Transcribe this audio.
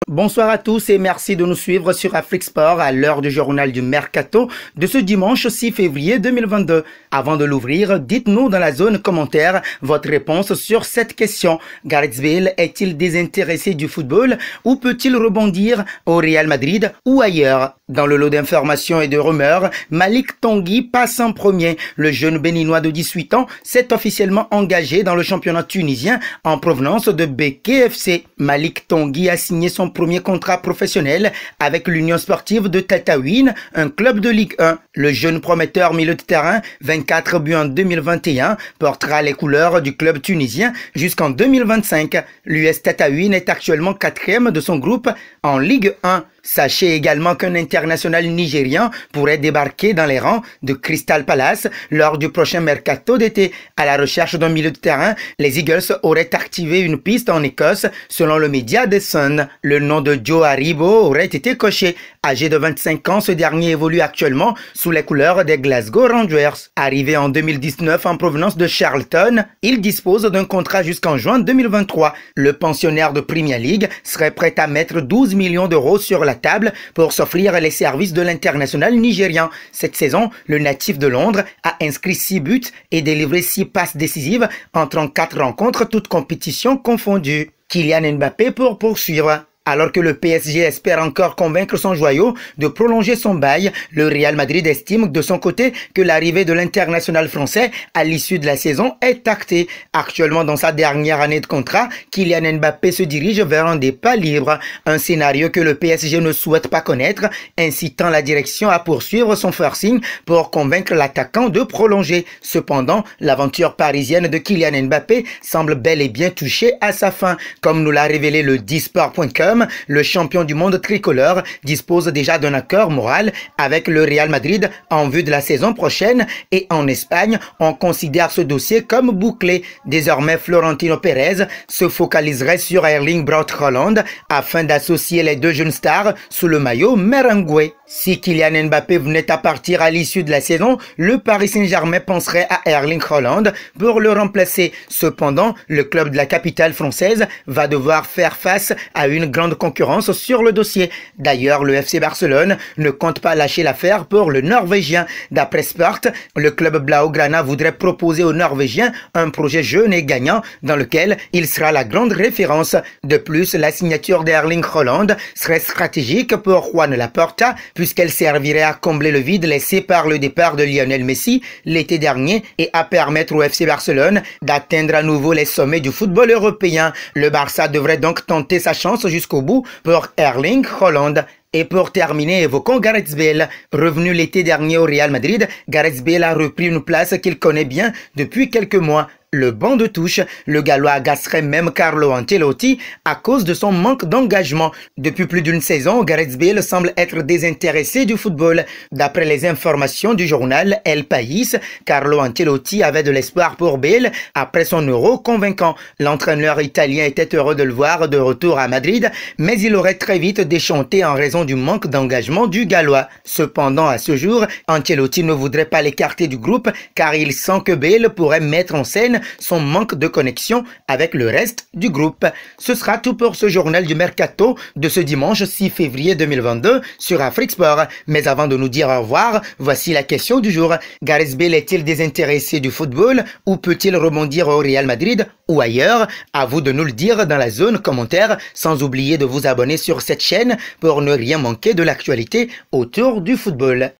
Bonsoir à tous et merci de nous suivre sur Afrique Sport à l'heure du journal du Mercato de ce dimanche 6 février 2022. Avant de l'ouvrir, dites-nous dans la zone commentaire votre réponse sur cette question. Gareth Bale est-il désintéressé du football ou peut-il rebondir au Real Madrid ou ailleurs? Dans le lot d'informations et de rumeurs, Malick Tanguy passe en premier. Le jeune béninois de 18 ans s'est officiellement engagé dans le championnat tunisien en provenance de Beke FC. Malick Tanguy a signé son premier contrat professionnel avec l'Union sportive de Tataouine, un club de Ligue 1. Le jeune prometteur milieu de terrain, 24 buts en 2021, portera les couleurs du club tunisien jusqu'en 2025. L'US Tataouine est actuellement 4e de son groupe en Ligue 1. Sachez également qu'un international nigérian pourrait débarquer dans les rangs de Crystal Palace lors du prochain mercato d'été. À la recherche d'un milieu de terrain, les Eagles auraient activé une piste en Écosse selon le média The Sun. Le nom de Joe Aribo aurait été coché. Âgé de 25 ans, ce dernier évolue actuellement sous les couleurs des Glasgow Rangers. Arrivé en 2019 en provenance de Charlton, il dispose d'un contrat jusqu'en juin 2023. Le pensionnaire de Premier League serait prêt à mettre 12 millions d'euros sur la table pour s'offrir les services de l'international nigérian. Cette saison, le natif de Londres a inscrit 6 buts et délivré 6 passes décisives en 34 rencontres, toutes compétitions confondues. Kylian Mbappé pour poursuivre. Alors que le PSG espère encore convaincre son joyau de prolonger son bail, le Real Madrid estime de son côté que l'arrivée de l'international français à l'issue de la saison est actée. Actuellement dans sa dernière année de contrat, Kylian Mbappé se dirige vers un départ libre, un scénario que le PSG ne souhaite pas connaître, incitant la direction à poursuivre son forcing pour convaincre l'attaquant de prolonger. Cependant, l'aventure parisienne de Kylian Mbappé semble bel et bien touchée à sa fin. Comme nous l'a révélé le Disport.com, le champion du monde tricolore dispose déjà d'un accord moral avec le Real Madrid en vue de la saison prochaine et en Espagne, on considère ce dossier comme bouclé. Désormais, Florentino Pérez se focaliserait sur Erling Braut Haaland afin d'associer les deux jeunes stars sous le maillot merengue. Si Kylian Mbappé venait à partir à l'issue de la saison, le Paris Saint-Germain penserait à Erling Haaland pour le remplacer. Cependant, le club de la capitale française va devoir faire face à une grande concurrence sur le dossier. D'ailleurs, le FC Barcelone ne compte pas lâcher l'affaire pour le Norvégien. D'après Sport, le club Blaugrana voudrait proposer aux Norvégiens un projet jeune et gagnant dans lequel il sera la grande référence. De plus, la signature d'Erling Haaland serait stratégique pour Juan Laporta puisqu'elle servirait à combler le vide laissé par le départ de Lionel Messi l'été dernier et à permettre au FC Barcelone d'atteindre à nouveau les sommets du football européen. Le Barça devrait donc tenter sa chance jusqu'au bout pour Erling Haaland. Et pour terminer, évoquons Gareth Bale. Revenu l'été dernier au Real Madrid, Gareth Bale a repris une place qu'il connaît bien depuis quelques mois. Le banc de touche, le Gallois agacerait même Carlo Ancelotti à cause de son manque d'engagement. Depuis plus d'une saison, Gareth Bale semble être désintéressé du football. D'après les informations du journal El País, Carlo Ancelotti avait de l'espoir pour Bale après son Euro convaincant. L'entraîneur italien était heureux de le voir de retour à Madrid, mais il aurait très vite déchanté en raison du manque d'engagement du Gallois. Cependant, à ce jour, Ancelotti ne voudrait pas l'écarter du groupe car il sent que Bale pourrait mettre en scène son manque de connexion avec le reste du groupe. Ce sera tout pour ce journal du Mercato de ce dimanche 6 février 2022 sur Afrique Sport. Mais avant de nous dire au revoir, voici la question du jour. Gareth Bale est-il désintéressé du football ou peut-il rebondir au Real Madrid ou ailleurs? À vous de nous le dire dans la zone commentaire, sans oublier de vous abonner sur cette chaîne pour ne rien manquer de l'actualité autour du football.